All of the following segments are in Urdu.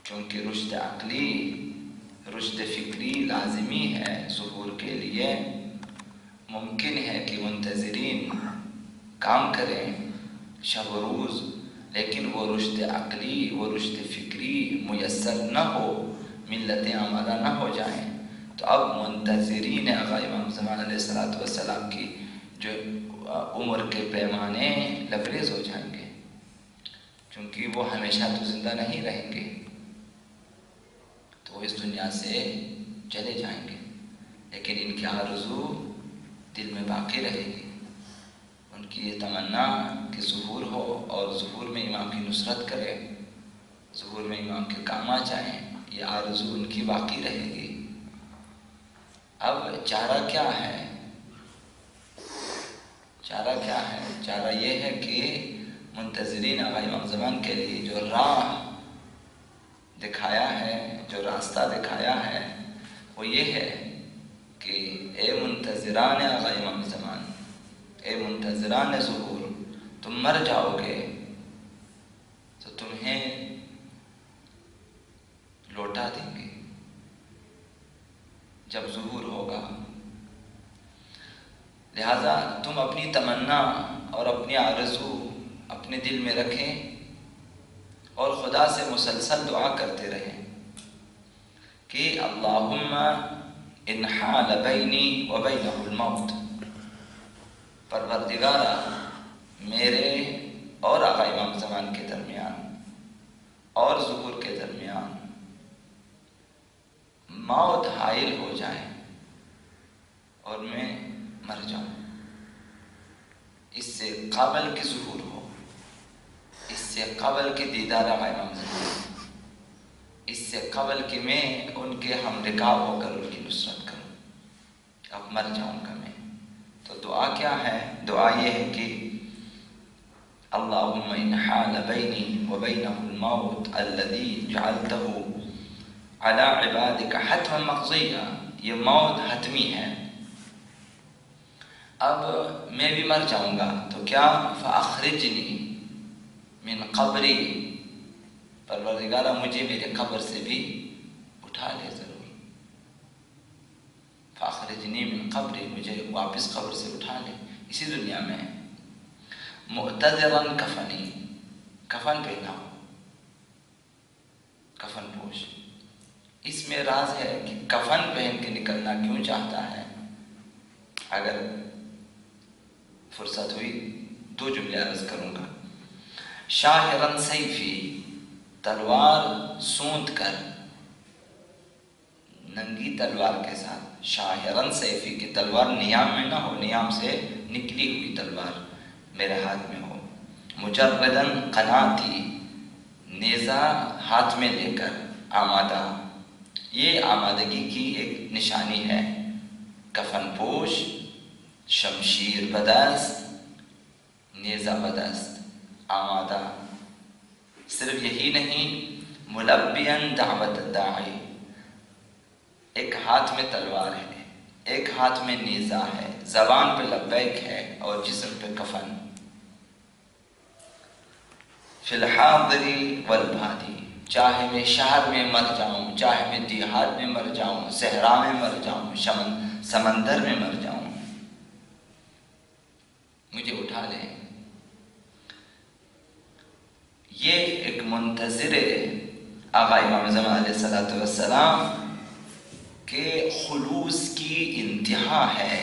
چونکہ رشد عقلی، رشد فکری لازمی ہے ظہور کے لیے۔ ممکن ہے کہ منتظرین کام کریں شب و روز، لیکن وہ رشد عقلی، وہ رشد فکری میسر نہ ہو، ملتیں آمادہ نہ ہو جائیں، تو اب منتظرین آقا امام زمان علیہ السلام کی جو عمر کے پیمانے لبریز ہو جائیں گے، چونکہ وہ ہمیشہ تو زندہ نہیں رہیں گے، تو وہ اس دنیا سے چلے جائیں گے، لیکن ان کی آرزو دل میں باقی رہے گی، ان کی یہ تمنا کہ ظہور ہو اور ظہور میں امام کی نصرت کرے، ظہور میں امام کے کام آ جائیں، یہ آرزو ان کی باقی رہے گی۔ اب چارہ کیا ہے؟ چارہ کیا ہے؟ چارہ یہ ہے کہ منتظرین آقا امام زمان کے لیے جو راہ دکھایا ہے، جو راستہ دکھایا ہے، وہ یہ ہے کہ اے منتظران آقا امام زمان، اے منتظران ظہور، تم مر جاؤ گے تو تمہیں لوٹا دیں گے جب ظہور ہوگا، لہذا تم اپنی تمنا اور اپنی آرزو اپنے دل میں رکھیں اور خدا سے مسلسل دعا کرتے رہیں کہ اللہم ان حال بینی و بینہ الموت، پروردگارا میرے اور آقا امام زمان کے درمیان اور ظہور کے درمیان موت حائل ہو جائے اور میں مر جاؤں، اس سے قبل کہ ظہور ہو، اس سے قبل کہ دیدار آقا امام زمان، اس سے قبل کہ میں ان کے ہم رکاب ہو کر ان کی نصرت کروں، اب مر جاؤں گا میں۔ تو دعا کیا ہے؟ دعا یہ ہے کہ اللہم ان حال بینی و بینہ الموت الذی جعلتہ علی عبادک حتما مقضیہ، یہ موت حتمی ہے، اب میں بھی مر جاؤں گا تو کیا؟ فاخرجنی من قبری، پروردگارہ مجھے میرے قبر سے بھی اٹھا لے ضرور، فاخرجنی من قبری، مجھے واپس قبر سے اٹھا لے اسی دنیا میں۔ معتذرا کفنی، کفن پہناؤ، کفن پوش۔ اس میں راز ہے کہ کفن پہن کے نکلنا کیوں چاہتا ہے؟ اگر فرصت ہوئی دو جملے عرض کروں گا۔ شاہرن سیفی، تلوار سونت کر، ننگی تلوار کے ساتھ، شاہرن سیفی کی تلوار نیام میں نہ ہو، نیام سے نکلی ہوئی تلوار میرے ہاتھ میں ہو، مجردن قناتی، نیزہ ہاتھ میں لے کر، آمادہ، یہ آمادگی کی ایک نشانی ہے، کفن پوش، شمشیر بدست، نیزہ بدست، آمادہ۔ صرف یہی نہیں، ملبین دعوت الداعی، ایک ہاتھ میں تلوار ہے، ایک ہاتھ میں نیزہ ہے، زبان پہ لبیک ہے اور جسم پہ کفن۔ فی الحاضر والبادی، چاہے میں شہر میں مر جاؤں، چاہے میں دیہات میں مر جاؤں، صحرا میں مر جاؤں، سمندر میں مر جاؤں، مجھے اٹھا لیں۔ یہ ایک منتظر آقا امام زمان علیہ السلام کے خلوص کی انتہا ہے،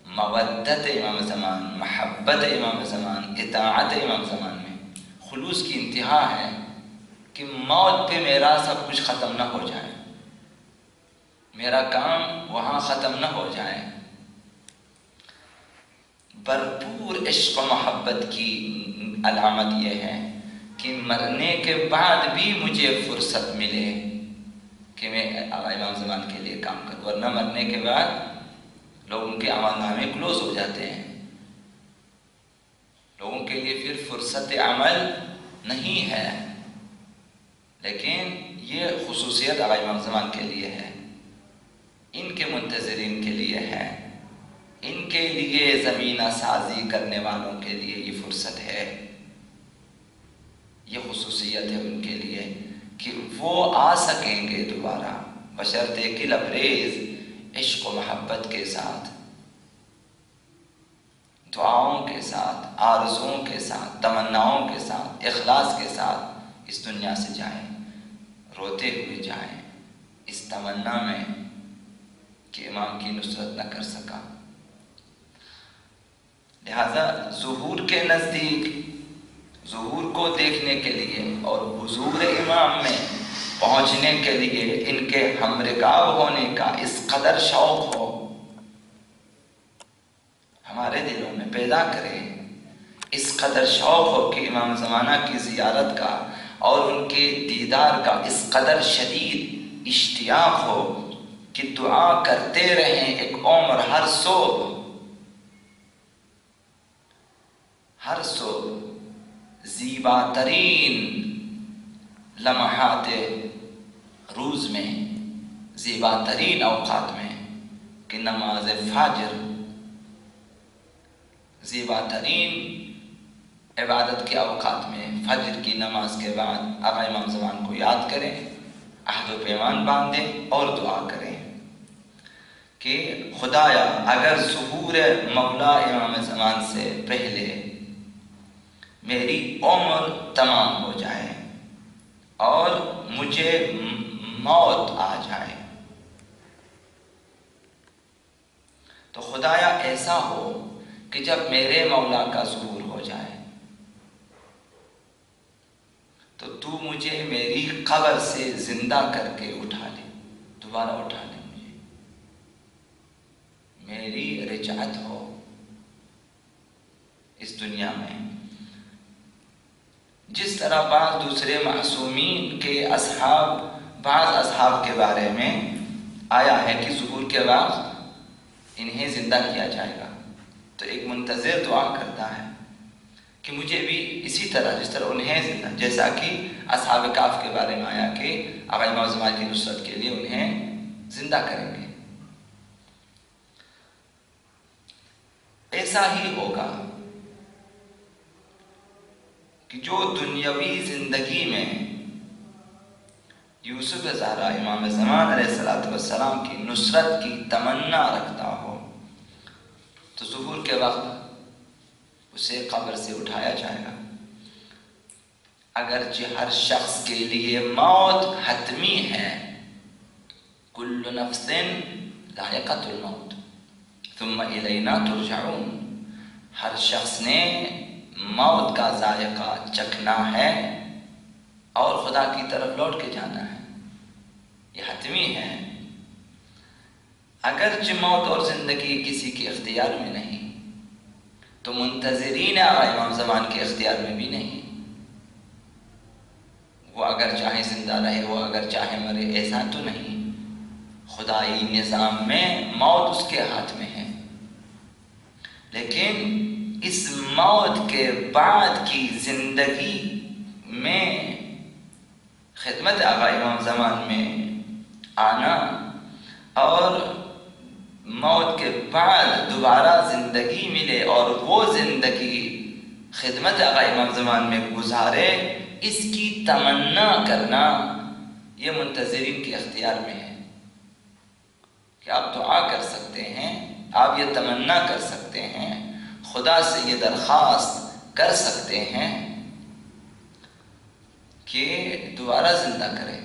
مودت امام زمان، محبت امام زمان، اطاعت امام زمان میں خلوص کی انتہا ہے کہ موت پہ میرا سب کچھ ختم نہ ہو جائے، میرا کام وہاں ختم نہ ہو جائے۔ بھرپور عشق و محبت کی علامت یہ ہے کہ مرنے کے بعد بھی مجھے فرصت ملے کہ میں امام زمان کے لیے کام کروں، ورنہ مرنے کے بعد لوگوں کے اعمال نامے کلوز ہو جاتے ہیں، لوگوں کے لیے پھر فرصت عمل نہیں ہے، لیکن یہ خصوصیت امام زمان کے لیے ہے، ان کے منتظرین کے لیے ہے، ان کے لیے زمینہ سازی کرنے والوں کے لیے یہ فرصت ہے، یہ خصوصیت ہے ان کے لیے کہ وہ آ سکیں گے دوبارہ، بشرطے کہ لبریز عشق و محبت کے ساتھ، دعاؤں کے ساتھ، آرزوؤں کے ساتھ، تمناؤں کے ساتھ، اخلاص کے ساتھ اس دنیا سے جائیں، روتے ہوئے جائیں، اس تمنا میں کہ امام کی نصرت نہ کر سکا۔ لہذا ظہور کے نزدیک، ظہور کو دیکھنے کے لیے اور حضور امام میں پہنچنے کے لیے ان کے ہمرکاب ہونے کا اس قدر شوق ہو، ہمارے دلوں میں پیدا کرے، اس قدر شوق ہو کہ امام زمانہ کی زیارت کا اور ان کے دیدار کا اس قدر شدید اشتیاق ہو کہ دعا کرتے رہیں ایک عمر، ہر صبح زیبا ترین لمحات روز میں، زیبا ترین اوقات میں کہ نماز فجر، زیبا ترین عبادت کے اوقات میں فجر کی نماز کے بعد آقا امام زمان کو یاد کریں، عہد و پیمان باندھیں اور دعا کریں کہ خدایا اگر ظہور مولا امام زمان سے پہلے میری عمر تمام ہو جائے اور مجھے موت آ جائے تو خدایا ایسا ہو کہ جب میرے مولا کا ظہور ہو جائے تو تو مجھے میری قبر سے زندہ کر کے اٹھا لے، دوبارہ اٹھا لے، مجھے میری رجعت ہو اس دنیا میں۔ جس طرح بعض دوسرے معصومین کے بعض اصحاب کے بارے میں آیا ہے کہ ظہور کے بعد انہیں زندہ کیا جائے گا، تو ایک منتظر دعا کرتا ہے کہ مجھے بھی اسی طرح جس طرح انہیں زندہ، جیسا کہ اصحاب کہف کے بارے میں آیا کہ آقا امام زمان کی نصرت کے لیے انہیں زندہ کریں گے، ایسا ہی ہوگا کہ جو دنیاوی زندگی میں یوسف زہرا امام زمان علیہ السلام کی نصرت کی تمنا رکھتا ہو تو ظہور کے وقت اسے قبر سے اٹھایا جائے گا، اگرچہ ہر شخص کے لیے موت حتمی ہے، کل نفس ذائقۃ الموت ثم الینا ترجعون، ہر شخص نے موت کا ذائقہ چکھنا ہے اور خدا کی طرف لوٹ کے جانا ہے، یہ حتمی ہے، اگرچہ موت اور زندگی کسی کے اختیار میں نہیں تو منتظرین آقا امام زمان کے اختیار میں بھی نہیں، وہ اگر چاہے زندہ رہے، وہ اگر چاہے مرے، ایسا تو نہیں، خدائی نظام میں موت اس کے ہاتھ میں ہے، لیکن اس موت کے بعد کی زندگی میں خدمت آقا امام زمان میں آنا اور موت کے بعد دوبارہ زندگی ملے اور وہ زندگی خدمت آقا امام زمان میں گزارے، اس کی تمنا کرنا یہ منتظرین کے اختیار میں ہے کہ آپ دعا کر سکتے ہیں، آپ یہ تمنا کر سکتے ہیں، خدا سے یہ درخواست کر سکتے ہیں کہ دوبارہ زندہ کرے،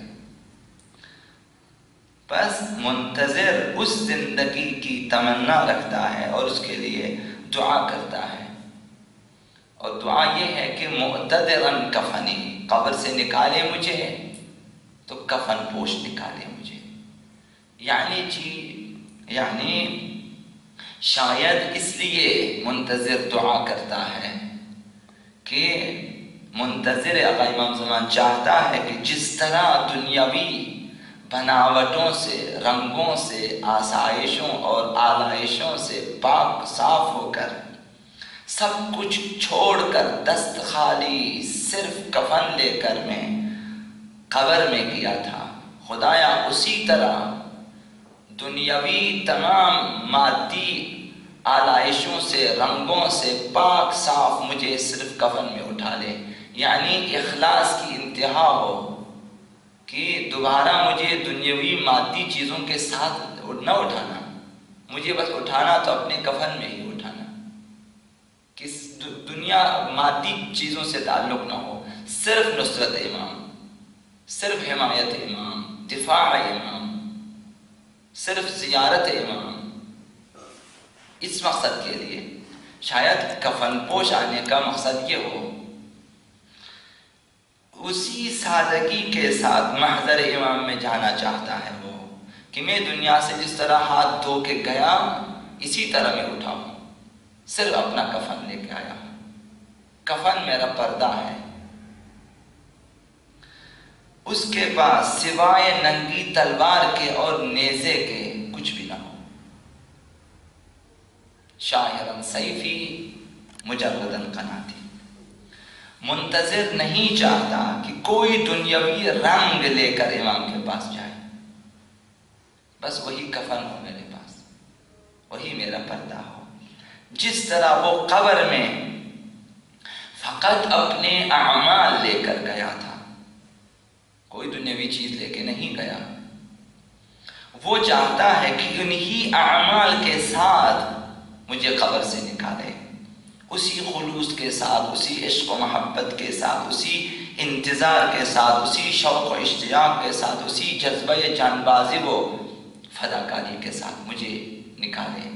بس منتظر اس زندگی کی تمنا رکھتا ہے اور اس کے لیے دعا کرتا ہے، اور دعا یہ ہے کہ معتذراً کفنی، قبر سے نکالے مجھے تو کفن پوش نکالے مجھے، یعنی شاید اس لیے منتظر دعا کرتا ہے کہ منتظر آقا امام زمان چاہتا ہے کہ جس طرح دنیاوی بناوٹوں سے، رنگوں سے، آسائشوں اور آلائشوں سے پاک صاف ہو کر سب کچھ چھوڑ کر دست خالی صرف کفن لے کر میں قبر میں گیا تھا، خدایا اسی طرح دنیاوی تمام مادی آلائشوں سے، رنگوں سے پاک صاف مجھے صرف کفن میں اٹھا لے، یعنی اخلاص کی انتہا ہو کہ دوبارہ مجھے دنیاوی مادی چیزوں کے ساتھ نہ اٹھانا، مجھے بس اٹھانا تو اپنے کفن میں ہی اٹھانا، کس دنیا مادی چیزوں سے تعلق نہ ہو، صرف نصرت امام، صرف حمایت امام، دفاع امام، صرف زیارت امام، اس مقصد کے لیے۔ شاید کفن پوش آنے کا مقصد یہ ہو، اسی سادگی کے ساتھ محضر امام میں جانا چاہتا ہے وہ، کہ میں دنیا سے جس طرح ہاتھ دھو کے گیا اسی طرح میں اٹھا ہوں، صرف اپنا کفن لے کے آیا ہوں، کفن میرا پردہ ہے، اس کے بعد سوائے ننگی تلوار کے اور نیزے کے کچھ بھی نہ ہو۔ شاعراً سیفی مجرداً قناتی، منتظر نہیں چاہتا کہ کوئی دنیاوی رنگ لے کر امام کے پاس جائے، بس وہی کفن ہو میرے پاس، وہی میرا پردہ ہو۔ جس طرح وہ قبر میں فقط اپنے اعمال لے کر گیا تھا، کوئی دنیاوی چیز لے کے نہیں گیا، وہ چاہتا ہے کہ انہی اعمال کے ساتھ مجھے قبر سے نکالے، اسی خلوص کے ساتھ، اسی عشق و محبت کے ساتھ، اسی انتظار کے ساتھ، اسی شوق و اشتیاق کے ساتھ، اسی جذبہ جان بازی و فداکاری کے ساتھ مجھے نکالے،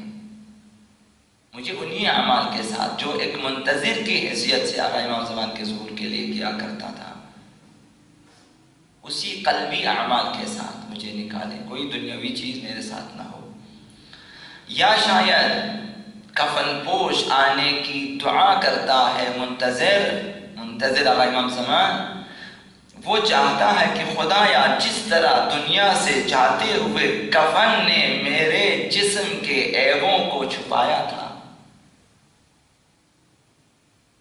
مجھے انہی اعمال کے ساتھ جو ایک منتظر کی حیثیت سے آقا امام زمان کے ظہور کے لیے کیا کرتا تھا، اسی قلبی اعمال کے ساتھ مجھے نکالے، کوئی دنیاوی چیز میرے ساتھ نہ ہو۔ یا شاید کفن پوش آنے کی دعا کرتا ہے منتظر آقا امام زمان، وہ چاہتا ہے کہ خدایا جس طرح دنیا سے جاتے ہوئے کفن نے میرے جسم کے عیبوں کو چھپایا تھا،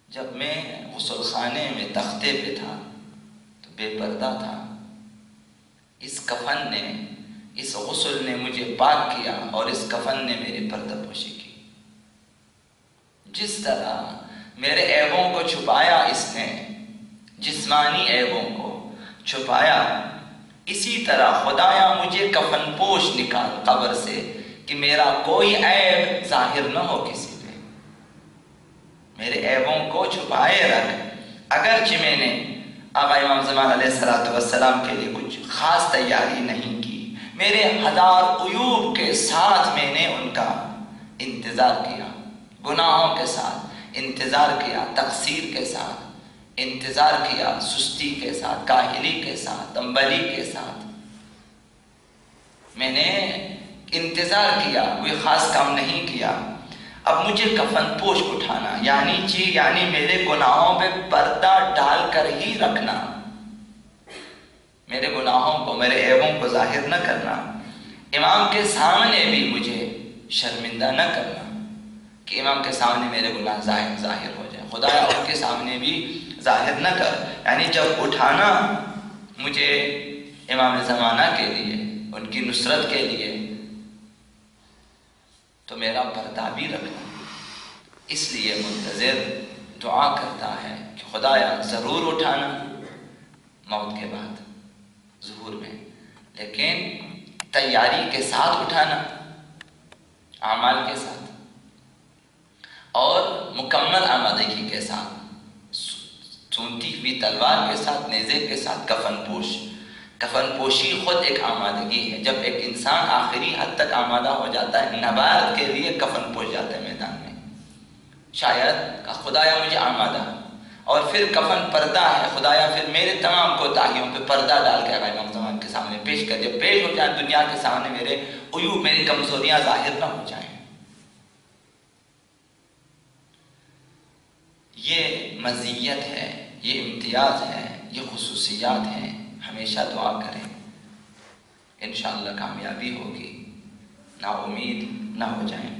جب میں غسل خانے میں تختے پہ تھا تو بے پردہ تھا، اس کفن نے، اس غسل نے مجھے پاک کیا اور اس کفن نے میری پردہ پوشی کی۔ جس طرح میرے عیبوں کو چھپایا اس نے، جسمانی عیبوں کو چھپایا، اسی طرح خدایا مجھے کفن پوش نکال قبر سے، کہ میرا کوئی عیب ظاہر نہ ہو کسی پہ، میرے عیبوں کو چھپائے رکھ۔ اگرچہ میں نے آقا امام زمان علیہ السلام کے لیے کچھ خاص تیاری نہیں کی، میرے ہزار عیوب کے ساتھ میں نے ان کا انتظار کیا، گناہوں کے ساتھ انتظار کیا، تقصیر کے ساتھ انتظار کیا، سستی کے ساتھ، کاہلی کے ساتھ، تنبلی کے ساتھ میں نے انتظار کیا، کوئی خاص کام نہیں کیا۔ اب مجھے کفن پوش اٹھانا یعنی میرے گناہوں پہ پردہ ڈال کر ہی رکھنا، میرے گناہوں کو، میرے عیبوں کو ظاہر نہ کرنا، امام کے سامنے بھی مجھے شرمندہ نہ کرنا کہ امام کے سامنے میرے گناہ ظاہر ہو جائے، خدایا ان کے سامنے بھی ظاہر نہ کر۔ یعنی جب اٹھانا مجھے امام زمانہ کے لیے، ان کی نصرت کے لیے، تو میرا پردہ بھی رکھنا۔ اس لیے منتظر دعا کرتا ہے کہ خدایا ضرور اٹھانا موت کے بعد ظہور میں، لیکن تیاری کے ساتھ اٹھانا، اعمال کے ساتھ اور مکمل آمادگی کے ساتھ، سونتی ہوئی تلوار کے ساتھ، نیزے کے ساتھ، کفن پوشی خود ایک آمادگی ہے۔ جب ایک انسان آخری حد تک آمادہ ہو جاتا ہے، نبرد کے لیے کفن پوش جاتا ہے میدان میں، شاید خدایا مجھے آمادہ، اور پھر کفن پردہ ہے، خدایا پھر میرے تمام کوتاہیوں پہ پردہ ڈال کے آقا امام زمان کے سامنے پیش کر، جب پیش ہو جائے دنیا کے سامنے میرے عیوب، میری کمزوریاں ظاہر نہ ہو جائیں۔ یہ مزیت ہے، یہ امتیاز ہے، یہ خصوصیات ہیں، ہمیشہ دعا کریں، انشاءاللہ کامیابی ہوگی، نا امید نہ ہو جائیں۔